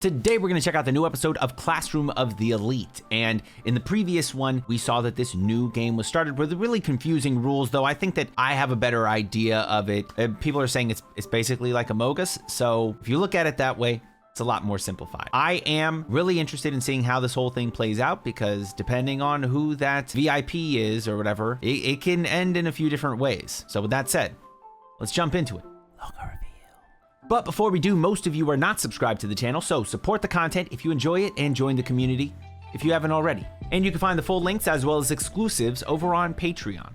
Today we're going to check out the new episode of Classroom of the Elite, and in the previous one we saw that this new game was started with really confusing rules, though I think that I have a better idea of it. People are saying it's basically like Among Us, so if you look at it that way, it's a lot more simplified. I am really interested in seeing how this whole thing plays out, because depending on who that VIP is or whatever, it can end in a few different ways. So with that said, let's jump into it. But before we do, most of you are not subscribed to the channel, so support the content if you enjoy it and join the community if you haven't already. And you can find the full links as well as exclusives over on Patreon.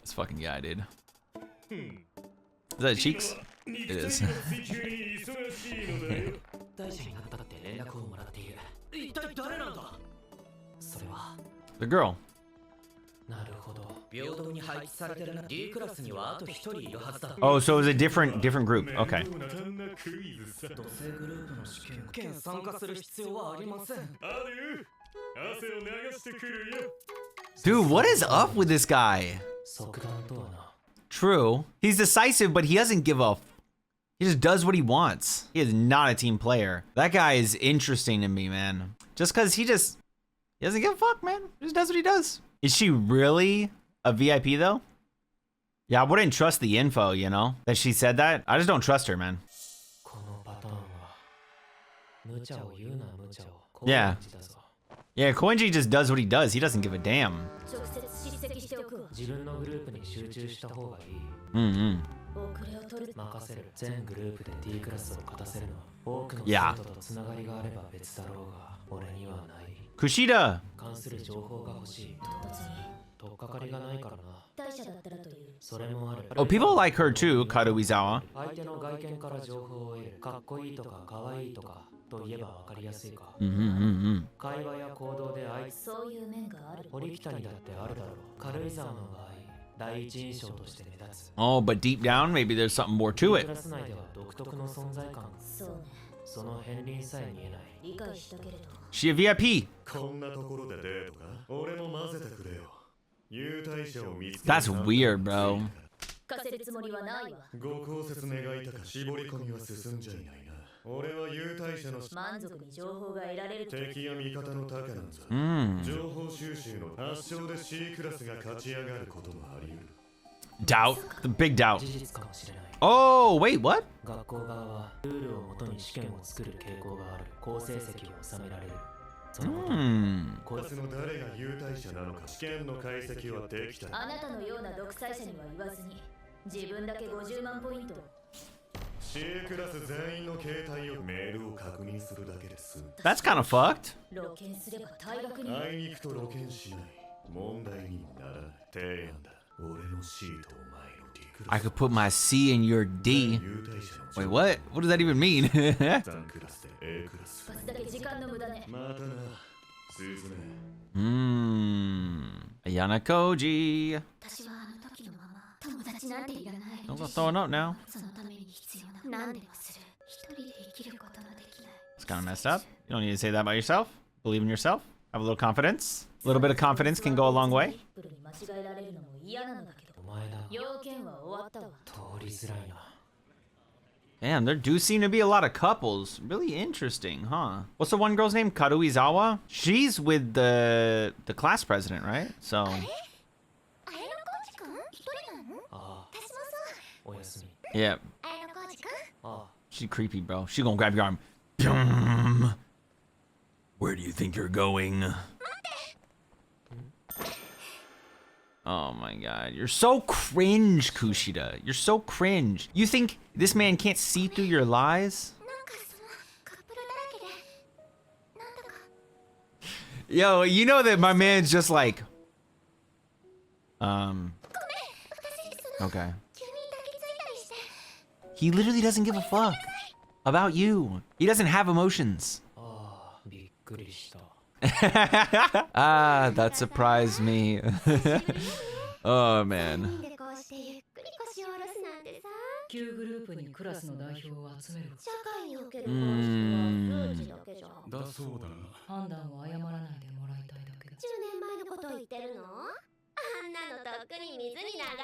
This fucking guy, dude. Is that Cheeks? It is. The girl. Oh, so it was a different group. Okay. Dude, what is up with this guy? True. He's decisive, but he doesn't give a he just does what he wants. He is not a team player. That guy is interesting to me, man. Just because he doesn't give a fuck, man. He just does what he does. Is she really a VIP though? Yeah, I wouldn't trust the info, you know, that she said that. I just don't trust her, man. Yeah. Yeah, Koenji just does what he does. He doesn't give a damn. Yeah. Kushida! Oh, people like her too, Karuizawa. Oh, but deep down, maybe there's something more to it. She a VIP. That's weird, bro. Doubt. The big doubt. Oh, wait, what? That's kind of fucked. I could put my C in your D. Wait, what? What does that even mean? Ayana Koji. Don't go throwing up now. It's kind of messed up. You don't need to say that about yourself. Believe in yourself. Have a little confidence. A little bit of confidence can go a long way. Damn, there do seem to be a lot of couples. Really interesting, huh? What's the one girl's name? Karuizawa? She's with the class president, right? So. Yeah. She creepy, bro. She gonna grab your arm. Where do you think you're going? Oh my god, you're so cringe, Kushida. You're so cringe. You think this man can't see through your lies? Yo, you know that my man's just like... Okay. He literally doesn't give a fuck about you. He doesn't have emotions. Ah, that surprised me. Oh, man.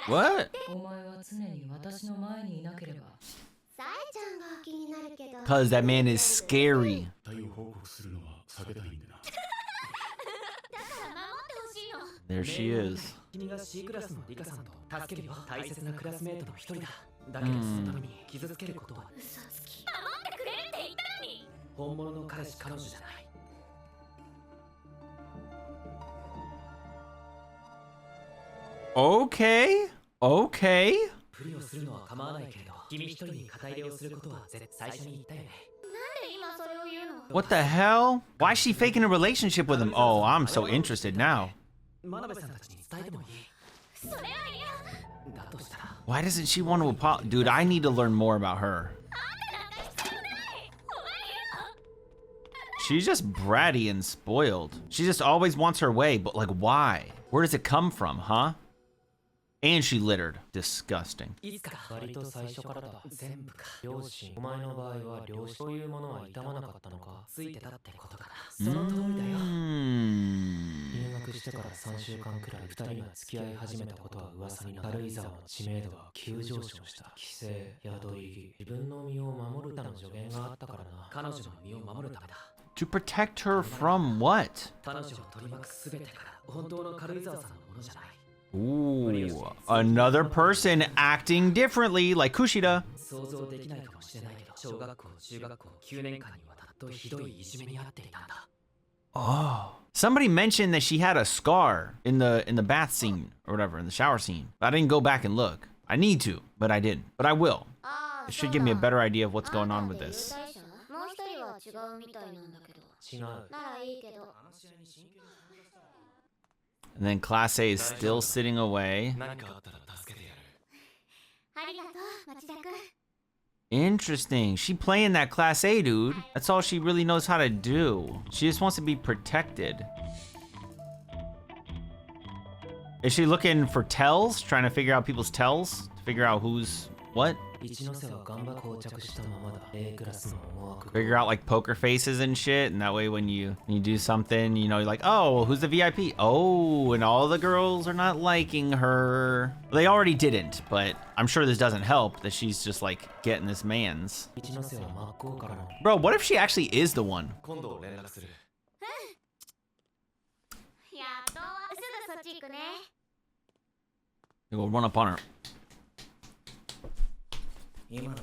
What? Cause that man is scary. There she is. Okay. Okay. What the hell? Why is she faking a relationship with him? Oh, I'm so interested now. Why doesn't she want to apologize? Dude, I need to learn more about her. She's just bratty and spoiled. She just always wants her way, but like, why? Where does it come from, huh? And she littered. Disgusting. To protect her from what? Ooh, another person acting differently, like Kushida. Oh, somebody mentioned that she had a scar in the bath scene or whatever, in the shower scene. I didn't go back and look. I need to, but I didn't. But I will. It should give me a better idea of what's going on with this. And then Class A is still sitting away. Interesting. She playing that Class A, dude. That's all she really knows how to do. She just wants to be protected. Is she looking for tells? Trying to figure out people's tells? To figure out who's what? Figure out like poker faces and shit, and that way when you do something, you know, you're like, oh, who's the VIP? Oh, and all the girls are not liking her. They already didn't, but I'm sure this doesn't help that she's just like getting this man's. Bro, what if she actually is the one? You go run up on her. One of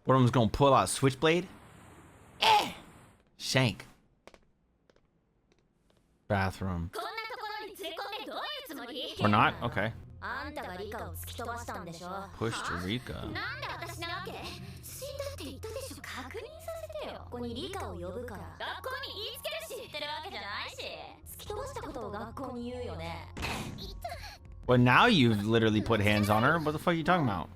them's gonna pull out a switchblade? Shank. Bathroom. Or not? Okay. Pushed Rika. Well, now you've literally put hands on her. What the fuck are you talking about?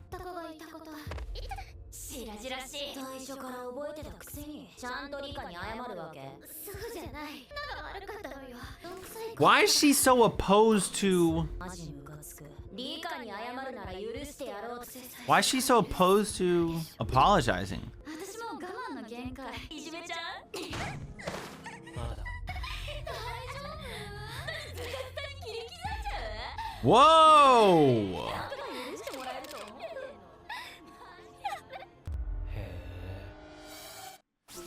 Why is she so opposed to... Why is she so opposed to apologizing? Whoa!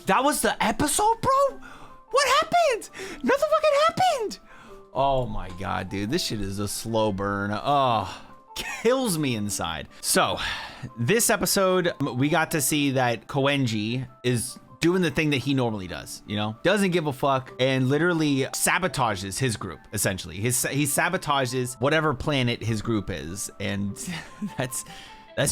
That was the episode, bro? What happened? Nothing fucking happened. Oh my god, dude. This shit is a slow burn. Oh, kills me inside. So, this episode, we got to see that Koenji is doing the thing that he normally does, you know? Doesn't give a fuck and literally sabotages his group, essentially. He sabotages whatever planet his group is, and that's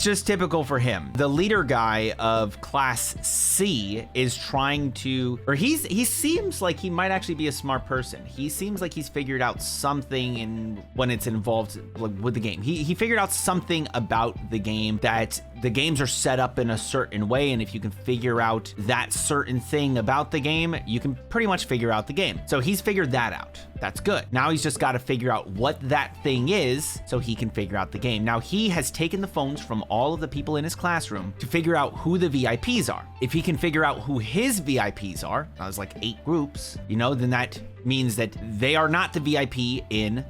just typical for him. The leader guy of Class C is trying to, or he seems like he might actually be a smart person. He seems like he's figured out something when it's involved with the game. He figured out something about the game, that the games are set up in a certain way, and if you can figure out that certain thing about the game, you can pretty much figure out the game. So he's figured that out. That's good. Now he's just got to figure out what that thing is so he can figure out the game. Now he has taken the phones from from all of the people in his classroom to figure out who the VIPs are. If he can figure out who his VIPs are, that was like 8 groups, you know, then that means that they are not the VIP in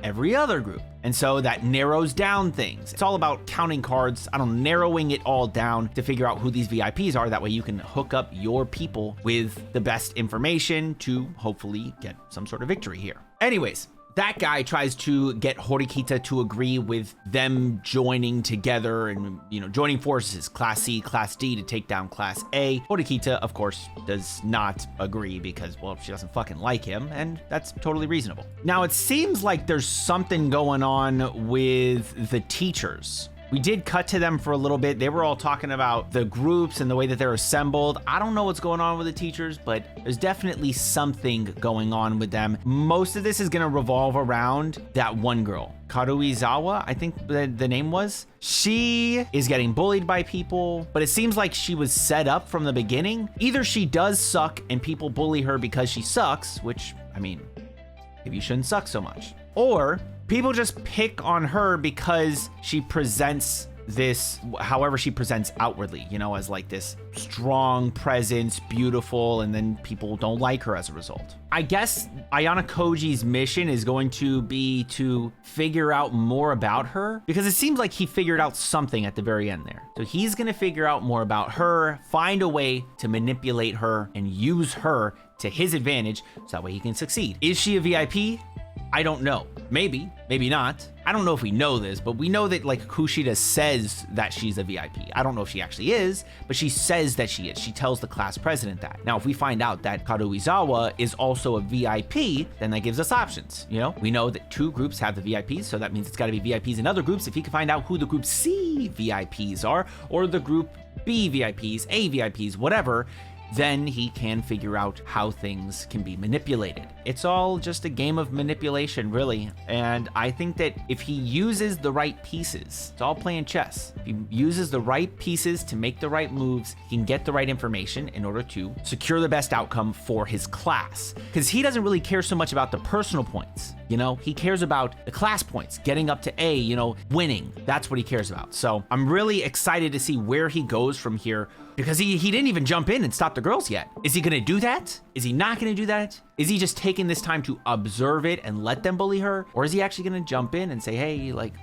every other group. And so that narrows down things. It's all about counting cards, narrowing it all down to figure out who these VIPs are. That way you can hook up your people with the best information to hopefully get some sort of victory here. Anyways, that guy tries to get Horikita to agree with them joining together and, joining forces, Class C, Class D, to take down Class A. Horikita, of course, does not agree because, well, she doesn't fucking like him, and that's totally reasonable. Now, it seems like there's something going on with the teachers. We did cut to them for a little bit. They were all talking about the groups and the way that they're assembled. I don't know what's going on with the teachers, but there's definitely something going on with them. Most of this is going to revolve around that one girl, Karuizawa, I think the name was. She is getting bullied by people, but it seems like she was set up from the beginning. Either she does suck and people bully her because she sucks, which, maybe you shouldn't suck so much. Or people just pick on her because she presents this, however she presents outwardly, as like this strong presence, beautiful, and then people don't like her as a result. I guess Ayana Koji's mission is going to be to figure out more about her, because it seems like he figured out something at the very end there. So he's going to figure out more about her, find a way to manipulate her and use her to his advantage so that way he can succeed. Is she a VIP? I don't know. Maybe, maybe not. I don't know if we know this, but we know that like Kushida says that she's a VIP. I don't know if she actually is, but she says that she is. She tells the class president that. Now, if we find out that Karuizawa is also a VIP, then that gives us options. We know that 2 groups have the VIPs, so that means it's got to be VIPs in other groups. If he can find out who the group C VIPs are, or the group B VIPs, A VIPs, whatever, then he can figure out how things can be manipulated. It's all just a game of manipulation, really. And I think that if he uses the right pieces, it's all playing chess. If he uses the right pieces to make the right moves, he can get the right information in order to secure the best outcome for his class. Because he doesn't really care so much about the personal points. He cares about the class points, getting up to A, winning. That's what he cares about. So I'm really excited to see where he goes from here, because he didn't even jump in and stop the girls yet. Is he gonna do that? Is he not gonna do that? Is he just taking this time to observe it and let them bully her? Or is he actually gonna jump in and say, hey, like,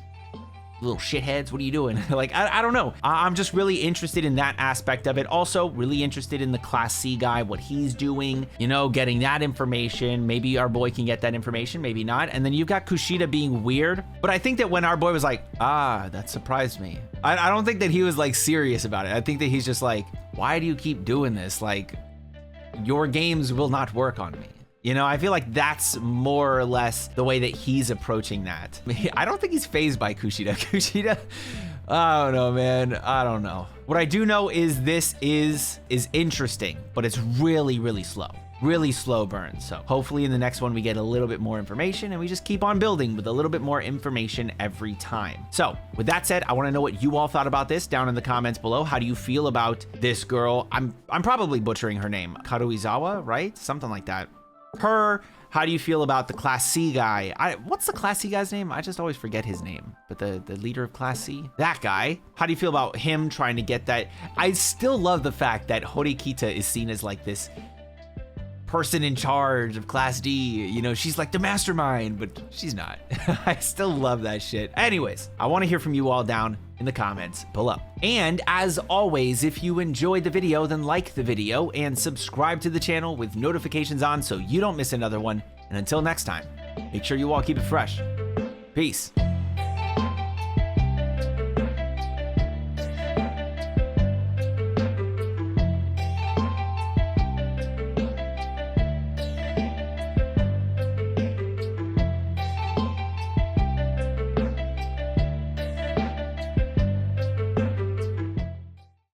little shitheads, what are you doing? I don't know. I'm just really interested in that aspect of it. Also, really interested in the Class C guy, what he's doing, getting that information. Maybe our boy can get that information, maybe not. And then you've got Kushida being weird. But I think that when our boy was like, that surprised me. I don't think that he was like serious about it. I think that he's just like, why do you keep doing this? Like, your games will not work on me. I feel like that's more or less the way that he's approaching that. I don't think he's fazed by Kushida. Kushida, I don't know, man. I don't know. What I do know is this is interesting, but it's really, really slow. Really slow burn. So hopefully in the next one we get a little bit more information and we just keep on building with a little bit more information every time. So with that said, I want to know what you all thought about this down in the comments below. How do you feel about this girl? I'm probably butchering her name. Karuizawa, right? Something like that. Her. How do you feel about the Class C guy? What's the Class C guy's name? I just always forget his name. But the leader of Class C? That guy. How do you feel about him trying to get that? I still love the fact that Horikita is seen as like this person in charge of Class D. She's like the mastermind, but she's not. I still love that shit. Anyways, I want to hear from you all down in the comments below. And as always, if you enjoyed the video, then like the video and subscribe to the channel with notifications on so you don't miss another one. And until next time, make sure you all keep it fresh. Peace.